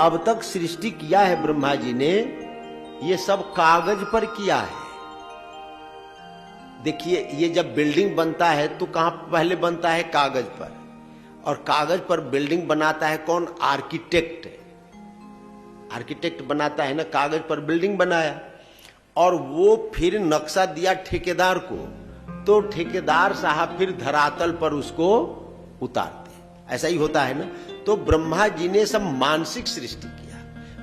अब तक सृष्टि किया है ब्रह्मा जी ने, ये सब कागज पर किया है। देखिए, ये जब बिल्डिंग बनता है तो कहां पहले बनता है? कागज पर। और कागज पर बिल्डिंग बनाता है कौन? आर्किटेक्ट। आर्किटेक्ट बनाता है ना, कागज पर बिल्डिंग बनाया और वो फिर नक्शा दिया ठेकेदार को, तो ठेकेदार साहब फिर धरातल पर उसको उतारते हैं। ऐसा ही होता है ना। तो ब्रह्मा जी ने सब मानसिक सृष्टि किया,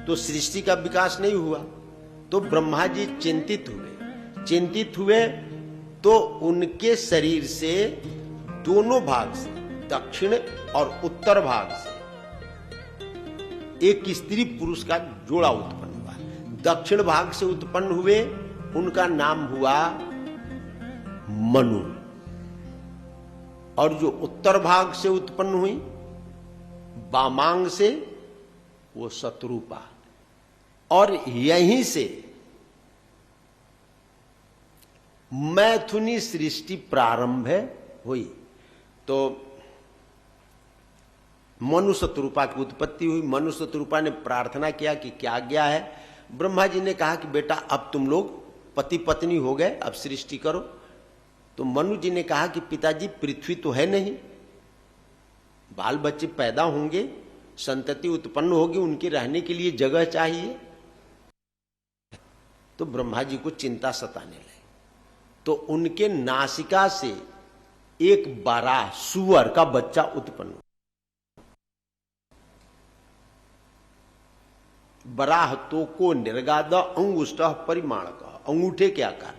तो सृष्टि का विकास नहीं हुआ। तो ब्रह्मा जी चिंतित हुए तो उनके शरीर से दोनों भाग से, दक्षिण और उत्तर भाग से, एक स्त्री पुरुष का जोड़ा उत्पन्न हुआ। दक्षिण भाग से उत्पन्न हुए, उनका नाम हुआ मनु, और जो उत्तर भाग से उत्पन्न हुई वामांग से, वो शत्रुपा। और यहीं से मैथुनी सृष्टि प्रारंभ हुई। तो मनु शत्रुपा की उत्पत्ति हुई। मनु शत्रुपा ने प्रार्थना किया कि क्या आज्ञा है? ब्रह्मा जी ने कहा कि बेटा अब तुम लोग पति पत्नी हो गए, अब सृष्टि करो। तो मनु जी ने कहा कि पिताजी पृथ्वी तो है नहीं, बाल बच्चे पैदा होंगे, संतति उत्पन्न होगी, उनके रहने के लिए जगह चाहिए। तो ब्रह्मा जी को चिंता सताने लगी। तो उनके नासिका से एक बराह, सुअर का बच्चा उत्पन्न हुआ। बराह तो को निर्गाद अंगुष्ठ परिमाण का, अंगूठे के आकार का।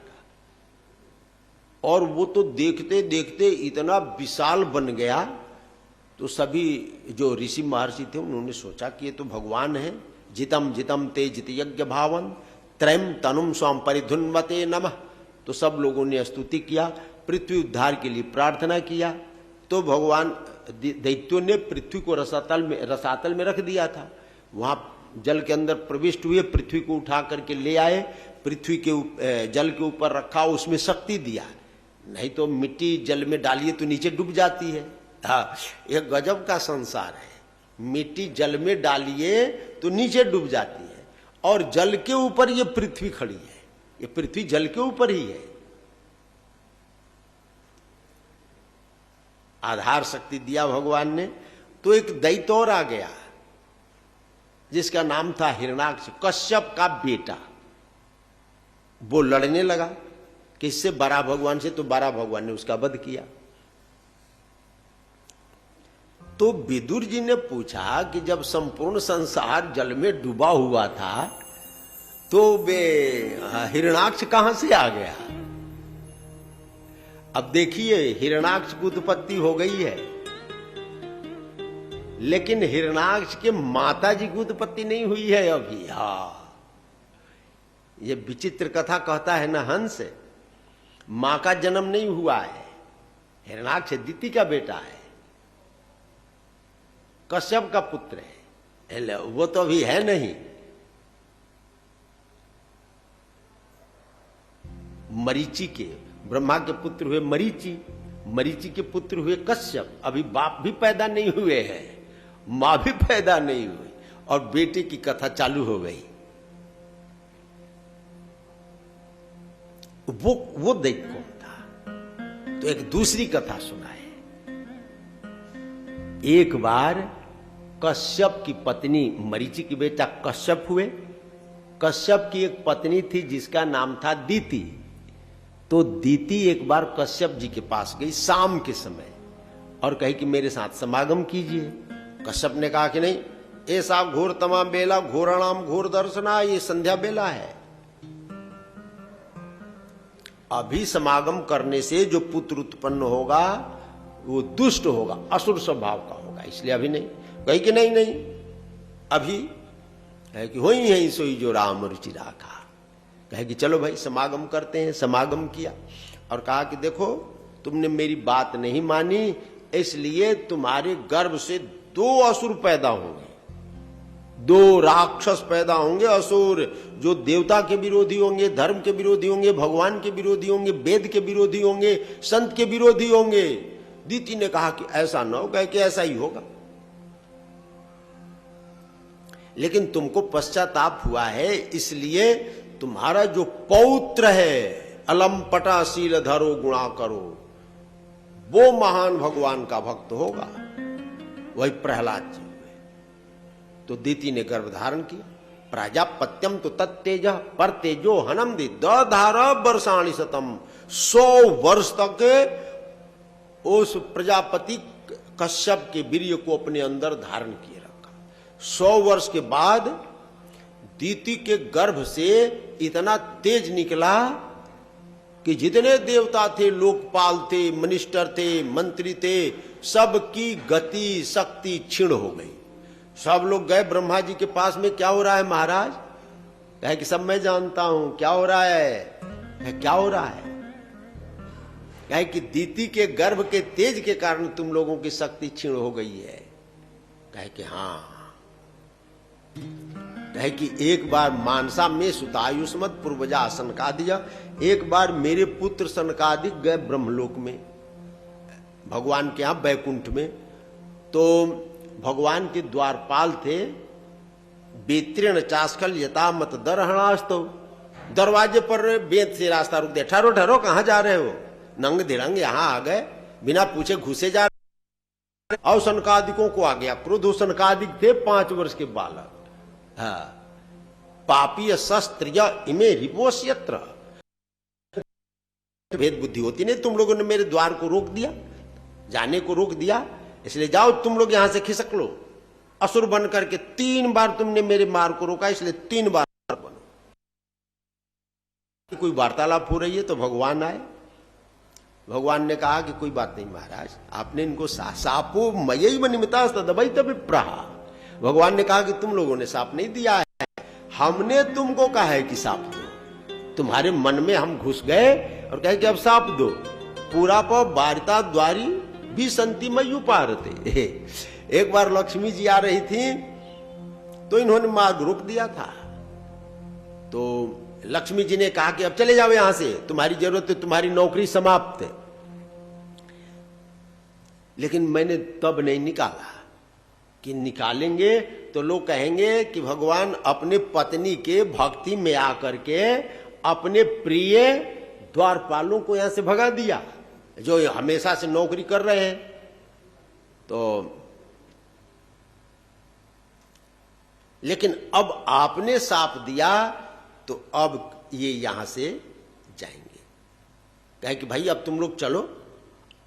और वो तो देखते देखते इतना विशाल बन गया, तो सभी जो ऋषि महर्षि थे उन्होंने सोचा कि ये तो भगवान है। जितम जितम ते जित यज्ञ भावन त्रयम तनुम स्वम परिधुन्वते नमः। तो सब लोगों ने स्तुति किया, पृथ्वी उद्धार के लिए प्रार्थना किया। तो भगवान दैत्यों ने पृथ्वी को रसातल में रख दिया था। वहां जल के अंदर प्रविष्ट हुए, पृथ्वी को उठा करके ले आए, पृथ्वी के जल के ऊपर रखा, उसमें शक्ति दिया। नहीं तो मिट्टी जल में डालिए तो नीचे डूब जाती है। हाँ, यह गजब का संसार है। मिट्टी जल में डालिए तो नीचे डूब जाती है, और जल के ऊपर ये पृथ्वी खड़ी है। ये पृथ्वी जल के ऊपर ही है। आधार शक्ति दिया भगवान ने। तो एक दैत्य और आ गया जिसका नाम था हिरणाक्ष, कश्यप का बेटा। वो लड़ने लगा किससे? बड़ा भगवान से। तो बड़ा भगवान ने उसका वध किया। तो विदुर जी ने पूछा कि जब संपूर्ण संसार जल में डूबा हुआ था तो वे हिरणाक्ष कहां से आ गया? अब देखिए, हिरणाक्ष की उत्पत्ति हो गई है, लेकिन हिरणाक्ष के माता जी की उत्पत्ति नहीं हुई है अभी। हाँ, ये विचित्र कथा कहता है ना हंस, मां का जन्म नहीं हुआ है। हिरणाक्ष दिति का बेटा है, कश्यप का पुत्र है, वो तो अभी है नहीं। मरीचि के, ब्रह्मा के पुत्र हुए मरीचि, मरीचि के पुत्र हुए कश्यप। अभी बाप भी पैदा नहीं हुए हैं, मां भी पैदा नहीं हुई, और बेटे की कथा चालू हो गई। वो दैत्य कौन था? तो एक दूसरी कथा सुनाए। एक बार कश्यप की पत्नी, मरीचि की बेटा कश्यप हुए। कश्यप की एक पत्नी थी जिसका नाम था दीति। तो दीति एक बार कश्यप जी के पास गई शाम के समय और कही कि मेरे साथ समागम कीजिए। कश्यप ने कहा कि नहीं, ऐसा घोर तमा बेला घोराणाम घोर दर्शना, ये संध्या बेला है। अभी समागम करने से जो पुत्र उत्पन्न होगा वो दुष्ट होगा, असुर स्वभाव का होगा, इसलिए अभी नहीं। कही कि नहीं नहीं, अभी है कि होई है सोई जो राम रुचि राखा। कहे कि चलो भाई समागम करते हैं। समागम किया और कहा कि देखो, तुमने मेरी बात नहीं मानी, इसलिए तुम्हारे गर्भ से 2 असुर पैदा होंगे, 2 राक्षस पैदा होंगे, असुर, जो देवता के विरोधी होंगे, धर्म के विरोधी होंगे, भगवान के विरोधी होंगे, वेद के विरोधी होंगे, संत के विरोधी होंगे। दीति ने कहा कि ऐसा न हो। कहे कि ऐसा ही होगा, लेकिन तुमको पश्चाताप हुआ है, इसलिए तुम्हारा जो पौत्र है अलंपटा शील धरो गुणा करो, वो महान भगवान का भक्त होगा। वही प्रहलाद जी हुए। तो दीति ने गर्भ धारण किया। प्राजापत्यम तो तत्तेज पर तेजो हनम दी दार वर्षाणी शतम, 100 वर्ष तक उस प्रजापति कश्यप के वीर्य को अपने अंदर धारण किए रखा। 100 वर्ष के बाद दीति के गर्भ से इतना तेज निकला कि जितने देवता थे, लोकपाल थे, मिनिस्टर थे, मंत्री थे, सबकी गति शक्ति क्षीण हो गई। सब लोग गए ब्रह्मा जी के पास में, क्या हो रहा है महाराज? कहे कि सब मैं जानता हूं, क्या हो रहा है? क्या हो रहा है? कहे कि दीति के गर्भ के तेज के कारण तुम लोगों की शक्ति क्षीण हो गई है। कहे कि हाँ। कहे कि एक बार मानसा में सुतायुष्मत पूर्वजा सनकादिक, एक बार मेरे पुत्र सनकादिक गए ब्रह्मलोक में, भगवान के यहां बैकुंठ में। तो भगवान के द्वारपाल थे, बेत्रेण चास्कल यथा मत दरहणास्तो, दरवाजे पर बेत से रास्ता रुक दिया। ठहरो ठहरो, कहां जा रहे हो? नंग धिरंग यहां आ गए, बिना पूछे घुसे जा रहे। और सनकादिकों को आ गया क्रोध। सनकादिक थे 5 वर्ष के बालक। हाँ, पापी शस्त्र इमे रिपोष्यत्र, भेद बुद्धि होती नहीं। तुम लोगों ने मेरे द्वार को रोक दिया, जाने को रोक दिया, इसलिए जाओ तुम लोग यहां से खिसक लो। असुर बन करके 3 बार तुमने मेरे मार्ग को रोका, इसलिए 3 बार बनो। कोई वार्तालाप हो रही है तो भगवान आए। भगवान ने कहा कि कोई बात नहीं महाराज, आपने इनको सापो मयी निमिता तदबई तब प्रहा। भगवान ने कहा कि तुम लोगों ने साप नहीं दिया है, हमने तुमको कहा है कि साप दो। तुम्हारे मन में हम घुस गए और कहे कि अब साप दो। पूरा पर बारिता द्वारी भी संति मयू पारते। एक बार लक्ष्मी जी आ रही थी तो इन्होंने मार्ग रोक दिया था। तो लक्ष्मी जी ने कहा कि अब चले जाओ यहां से, तुम्हारी जरूरत है, तुम्हारी नौकरी समाप्त है। लेकिन मैंने तब नहीं निकाला कि निकालेंगे तो लोग कहेंगे कि भगवान अपने पत्नी के भक्ति में आकर के अपने प्रिय द्वारपालों को यहां से भगा दिया, जो हमेशा से नौकरी कर रहे हैं। तो लेकिन अब आपने साप दिया तो अब ये यहां से जाएंगे। कहे कि भाई अब तुम लोग चलो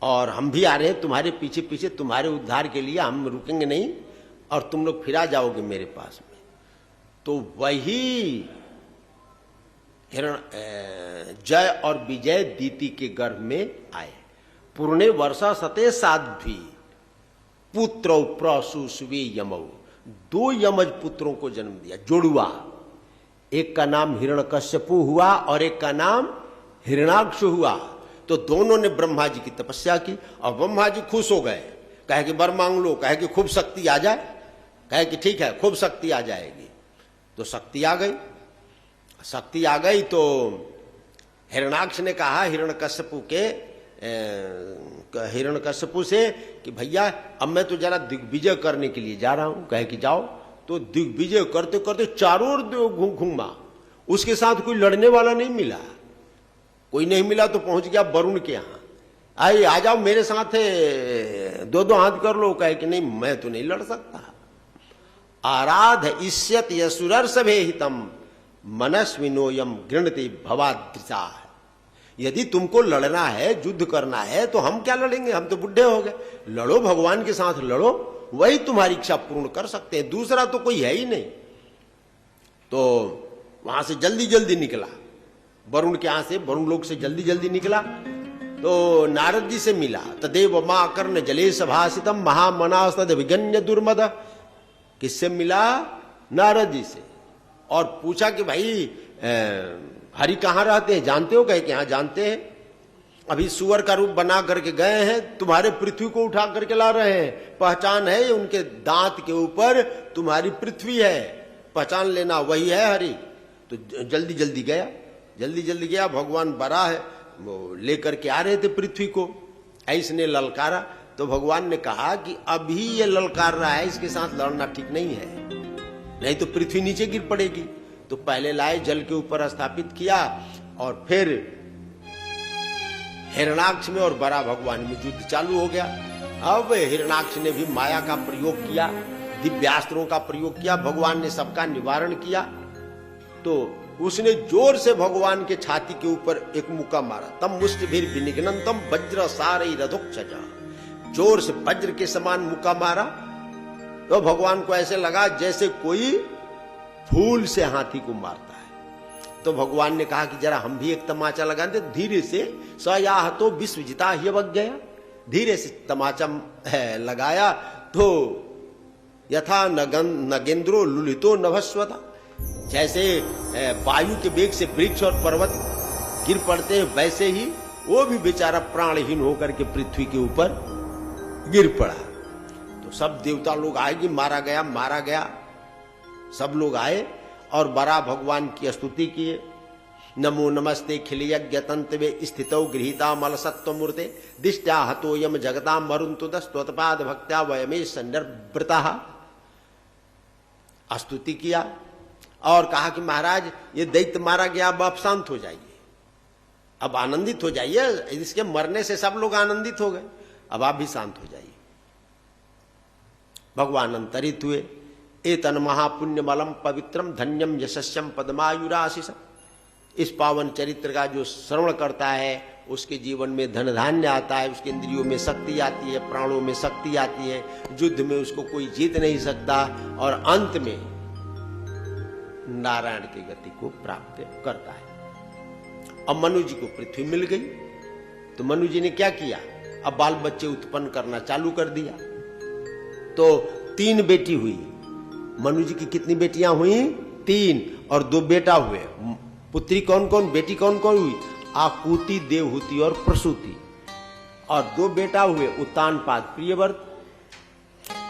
और हम भी आ रहे हैं तुम्हारे पीछे पीछे, तुम्हारे उद्धार के लिए हम रुकेंगे नहीं और तुम लोग फिर आ जाओगे मेरे पास में। तो वही हिरण जय और विजय दीति के गर्भ में आए। पूर्णे वर्षा सते साध्वी पुत्र प्रसुस्वे यमऊ, 2 यमज पुत्रों को जन्म दिया, जोड़ुआ। एक का नाम हिरण्यकश्यपु हुआ और एक का नाम हिरणाक्ष हुआ। तो दोनों ने ब्रह्मा जी की तपस्या की और ब्रह्मा जी खुश हो गए। कहे कि वर मांग लो, कहे कि खूब शक्ति आ जाए। कहे कि ठीक है, खूब शक्ति आ जाएगी। तो शक्ति आ गई। शक्ति आ गई तो हिरणाक्ष ने कहा हिरण्यकश्यपु से कि भैया अब मैं तो जरा दिग्विजय करने के लिए जा रहा हूं। कहे कि जाओ। तो दिग्विजय करते करते चारों ओर घूमा, उसके साथ कोई लड़ने वाला नहीं मिला। कोई नहीं मिला तो पहुंच गया वरुण के यहां। आइए आ जाओ मेरे साथ, 2-2 हाथ कर लो। कहे कि नहीं मैं तो नहीं लड़ सकता। आराध इष्यत यसुरर सभे हितम मनस्विनोयम गृणते भवाद्रिता। यदि तुमको लड़ना है, युद्ध करना है तो हम क्या लड़ेंगे, हम तो बुढ़े हो गए। लड़ो, भगवान के साथ लड़ो, वही तुम्हारी इच्छा पूर्ण कर सकते हैं, दूसरा तो कोई है ही नहीं। तो वहां से जल्दी जल्दी निकला, वरुण के यहां से, वरुण लोक से जल्दी जल्दी निकला। तो नारद जी से मिला। तदेव मां कर्ण जले सभासितम महामनास्तद विगण्य दुर्मद। किससे मिला? नारद जी से। और पूछा कि भाई हरि कहां रहते हैं, जानते हो? कहे कि हाँ जानते हैं, अभी सुअर का रूप बना करके गए हैं, तुम्हारे पृथ्वी को उठा करके ला रहे हैं। पहचान है, उनके दांत के ऊपर तुम्हारी पृथ्वी है, पहचान लेना, वही है हरि। तो जल्दी जल्दी गया, जल्दी जल्दी गया। भगवान बड़ा है, वो लेकर के आ रहे थे पृथ्वी को। ऐसने ललकारा तो भगवान ने कहा कि अभी ये ललकार रहा है, इसके साथ लड़ना ठीक नहीं है। नहीं तो पृथ्वी नीचे गिर पड़ेगी। तो पहले लाए, जल के ऊपर स्थापित किया, और फिर हिरणाक्ष में और बरा भगवान में युद्ध चालू हो गया। अब हिरणाक्ष ने भी माया का प्रयोग किया, दिव्यास्त्रों का प्रयोग किया, भगवान ने सबका निवारण किया। तो उसने जोर से भगवान के छाती के ऊपर एक मुक्का मारा। तम मुष्टिभिर विनिघ्नन्तम वज्र सारै रथोक्षजा, जोर से वज्र के समान मुक्का मारा। तो भगवान को ऐसे लगा जैसे कोई फूल से हाथी को मारता है। तो भगवान ने कहा कि जरा हम भी एक तमाचा लगा दे। धीरे से सयाह तो विश्वजिता ही बग गया, धीरे से तमाचा लगाया तो यथा नगेंद्रो लुलितो नभस्वता, जैसे वायु के वेग से वृक्ष और पर्वत गिर पड़ते हैं, वैसे ही वो भी बेचारा प्राणहीन होकर के पृथ्वी के ऊपर गिर पड़ा। तो सब देवता लोग आए कि मारा गया, मारा गया। सब लोग आए और बरा भगवान की स्तुति किए। नमो नमस्ते खिलयज्ञ तंतवे स्थितौ गृहीता मल सत्व मूर्ते दिष्टा हतो यम जगता मरुन्तुदस्त्वत्पाद भक्त्या वयमे संदर्भृता। स्तुति किया और कहा कि महाराज ये दैत्य मारा गया, अब आप शांत हो जाइए, अब आनंदित हो जाइए। इसके मरने से सब लोग आनंदित हो गए, अब आप भी शांत हो जाइए। भगवान अंतरित हुए। एतन महापुण्य बलम पवित्रम धन्यम यशस्यम पद्मायुराशिषम। इस पावन चरित्र का जो श्रवण करता है उसके जीवन में धन धान्य आता है, उसके इंद्रियों में शक्ति आती है, प्राणों में शक्ति आती है, युद्ध में उसको कोई जीत नहीं सकता, और अंत में नारायण की गति को प्राप्त करता है। अब मनु जी को पृथ्वी मिल गई, तो मनु जी ने क्या किया, अब बाल बच्चे उत्पन्न करना चालू कर दिया। तो 3 बेटी हुई। मनु जी की कितनी बेटियां हुई? 3, और 2 बेटा हुए। पुत्री कौन कौन, बेटी कौन कौन हुई? आकुति, देवहूति और प्रसूति। और 2 बेटा हुए, उत्तानपाद, प्रियव्रत।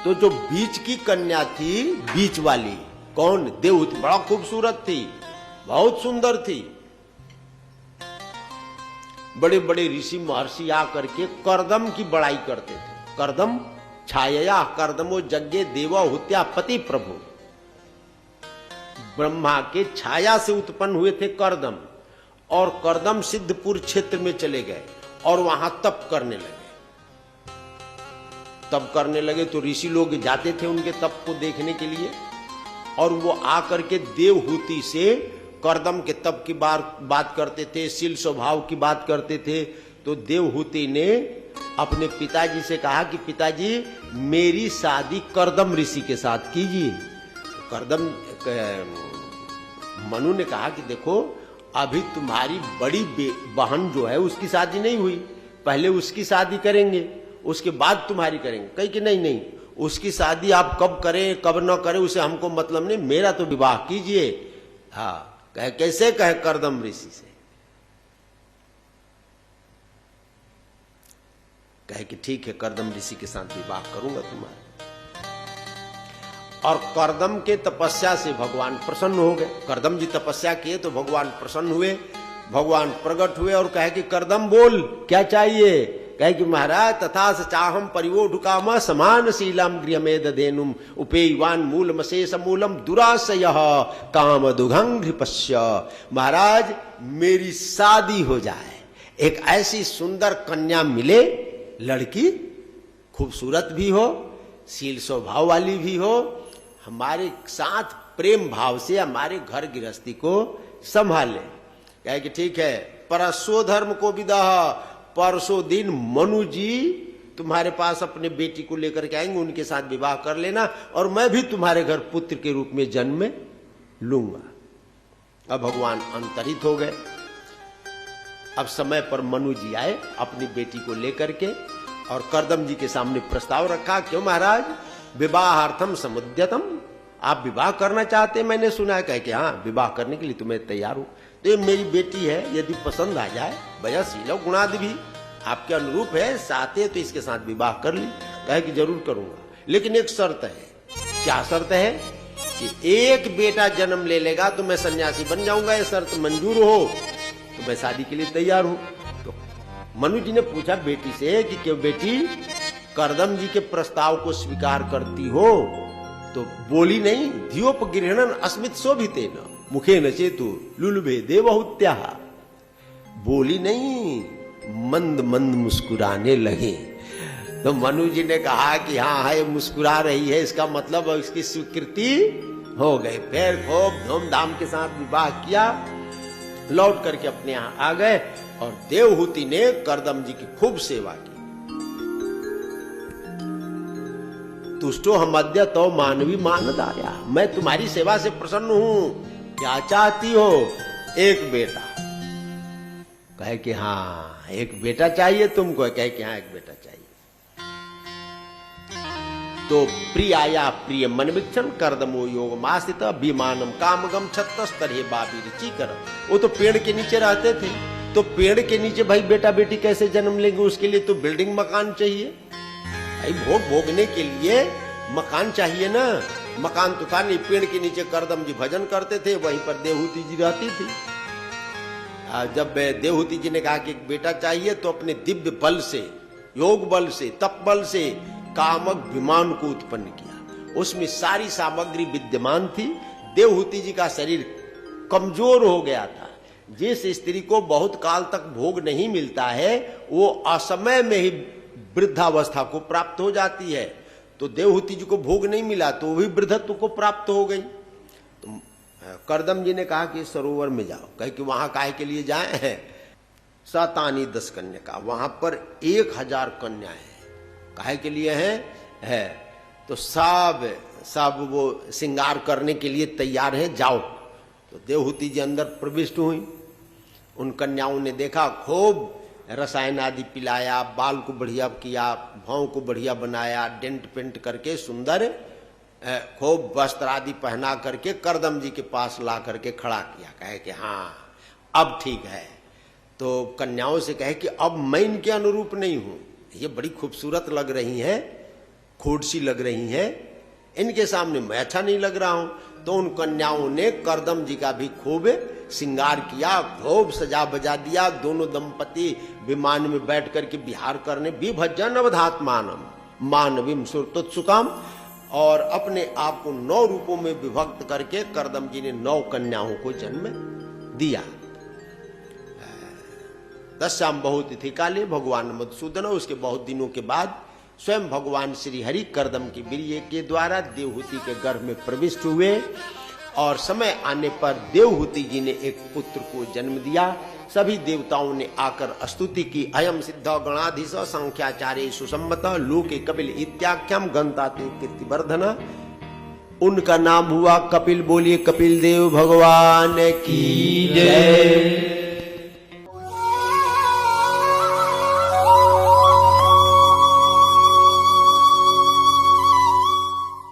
तो जो बीच की कन्या थी, बीच वाली कौन? देवहूति, बड़ा खूबसूरत थी, बहुत सुंदर थी। बड़े बड़े ऋषि महर्षि आकर के करदम की बड़ाई करते थे। करदम छाया कर्दमो यज्ञे देवहूत्या पति प्रभु। ब्रह्मा के छाया से उत्पन्न हुए थे करदम, और करदम सिद्धपुर क्षेत्र में चले गए और वहां तप करने लगे। तप करने लगे तो ऋषि लोग जाते थे उनके तप को देखने के लिए, और वो आकर के देवहूति से करदम के तप की बात करते थे, शील स्वभाव की बात करते थे। तो देवहूति ने अपने पिताजी से कहा कि पिताजी मेरी शादी करदम ऋषि के साथ कीजिए। करदम मनु ने कहा कि देखो अभी तुम्हारी बड़ी बहन जो है उसकी शादी नहीं हुई, पहले उसकी शादी करेंगे, उसके बाद तुम्हारी करेंगे। कही कि नहीं नहीं, उसकी शादी आप कब करें कब न करें उसे हमको मतलब नहीं, मेरा तो विवाह कीजिए। हाँ, कहे कैसे? कहे करदम ऋषि से। कहे कि ठीक है, करदम ऋषि के साथ विवाह करूंगा तुम्हारा। और करदम के तपस्या से भगवान प्रसन्न हो गए। करदम जी तपस्या किए तो भगवान प्रसन्न हुए, भगवान प्रकट हुए और कहे कि करदम बोल क्या चाहिए? कहे कि महाराज तथा चाहम परिवोढुकाम समान शीलम गृहमेद धेनुम उपेयवान मूलम शेष मूलम दुराशय काम दुघंघ्रिपश्य। महाराज मेरी शादी हो जाए, एक ऐसी सुंदर कन्या मिले, लड़की खूबसूरत भी हो, शील स्वभाव वाली भी हो, हमारे साथ प्रेम भाव से हमारे घर गृहस्थी को संभाले। कहे कि ठीक है, परसो धर्म को विदाह, परसों दिन मनु जी तुम्हारे पास अपने बेटी को लेकर के आएंगे, उनके साथ विवाह कर लेना, और मैं भी तुम्हारे घर पुत्र के रूप में जन्म लूंगा। अब भगवान अंतरित हो गए। अब समय पर मनु जी आए अपनी बेटी को लेकर के, और करदम जी के सामने प्रस्ताव रखा। क्यों महाराज? विवाहार्थम समुद्यतम, आप विवाह करना चाहते हैं, मैंने सुना है। कहे कि हाँ, विवाह करने के लिए तो मैं तैयार हूं। तो ये मेरी बेटी है, यदि पसंद आ जाए, वयशील गुणादि भी आपके अनुरूप है, चाहते तो इसके साथ विवाह कर ली। कहे कि जरूर करूंगा, लेकिन एक शर्त है। क्या शर्त है? कि एक बेटा जन्म ले लेगा तो मैं सन्यासी बन जाऊंगा। ये शर्त मंजूर हो तो मैं शादी के लिए तैयार हूं। तो मनु जी ने पूछा बेटी से कि क्यों बेटी, करदम जी के प्रस्ताव को स्वीकार करती हो? तो बोली नहीं, धियोपगृहणन अस्मित शोभितेन मुखेन चेतु लुलुभे देवहूत्या। बोली नहीं, मंद मंद मुस्कुराने लगे। तो मनु जी ने कहा कि हाँ है, मुस्कुरा रही है, इसका मतलब इसकी स्वीकृति हो गई। फिर खूब धूमधाम के साथ विवाह किया, लौट करके अपने यहां आ गए और देवहूति ने करदम जी की खूब सेवा की। तुष्टो हम अद्य तो मानवी मानदाया, मैं तुम्हारी सेवा से प्रसन्न हूं, क्या चाहती हो? एक बेटा। कहे कि हाँ एक बेटा चाहिए तुमको? कहे कि हाँ एक बेटा चाहिए। तो प्रियाया प्रिय मनविक्षण करदमो योग मास्थित विमानम कामगम छत्तस्तरे बाबी रुचि कर। वो तो पेड़ के नीचे रहते थे, तो पेड़ के नीचे भाई बेटा बेटी कैसे जन्म लेंगे? उसके लिए तो बिल्डिंग मकान चाहिए भाई, भोग भोगने के लिए मकान चाहिए ना। मकान तो था नहीं, पेड़ के नीचे करदम जी भजन करते थे, वहीं पर देवहूति जी रहती थी। जब देवहूति जी ने कहा कि एक बेटा चाहिए, तो अपने दिव्य बल से, योग बल से, तप बल से कामक विमान को उत्पन्न किया। उसमें सारी सामग्री विद्यमान थी। देवहूति जी का शरीर कमजोर हो गया था। जिस स्त्री को बहुत काल तक भोग नहीं मिलता है, वो असमय में ही वृद्धावस्था को प्राप्त हो जाती है। तो देवहूति जी को भोग नहीं मिला, तो वो भी वृद्धत्व को प्राप्त हो गई। तो करदम जी ने कहा कि सरोवर में जाओ। कहे कि वहां काहे के लिए जाए हैं? सतानी 10 कन्या का, वहां पर 1000 कन्याएं हैं। काहे के लिए है? तो सब वो श्रृंगार करने के लिए तैयार है, जाओ। तो देवहूति जी अंदर प्रविष्ट हुई। उन कन्याओं ने देखा, खूब रसायन आदि पिलाया, बाल को बढ़िया किया, भाव को बढ़िया बनाया, डेंट पेंट करके सुंदर खूब वस्त्र आदि पहना करके करदम जी के पास ला करके खड़ा किया। कहे कि हाँ अब ठीक है। तो कन्याओं से कहे कि अब मैं इनके अनुरूप नहीं हूं, ये बड़ी खूबसूरत लग रही हैं, खोड़सी लग रही हैं, इनके सामने मैं अच्छा नहीं लग रहा हूं। तो उन कन्याओं ने करदम जी का भी खूब श्रृंगार किया, खूब सजा बजा दिया। दोनों दंपति विमान में बैठ करके विहार करने, विभजन अवधात्मानम मानवीम सुरतुत्सुकाम, और अपने आप को 9 रूपों में विभक्त करके करदम जी ने 9 कन्याओं को जन्म दिया। दस्याम बहुतिथि काले भगवान मधुसूदन। उसके बहुत दिनों के बाद स्वयं भगवान श्री हरि करदम की वीर्य के द्वारा देवहूति के गर्भ में प्रविष्ट हुए, और समय आने पर देवहूति जी ने एक पुत्र को जन्म दिया। सभी देवताओं ने आकर स्तुति की, अयम सिद्ध गणाधीश संख्याचारे सुसम्मत लोके कपिल इत्याख्यम गंताते कीर्तिवर्धन। उनका नाम हुआ कपिल। बोलिए कपिल देव भगवान की जय।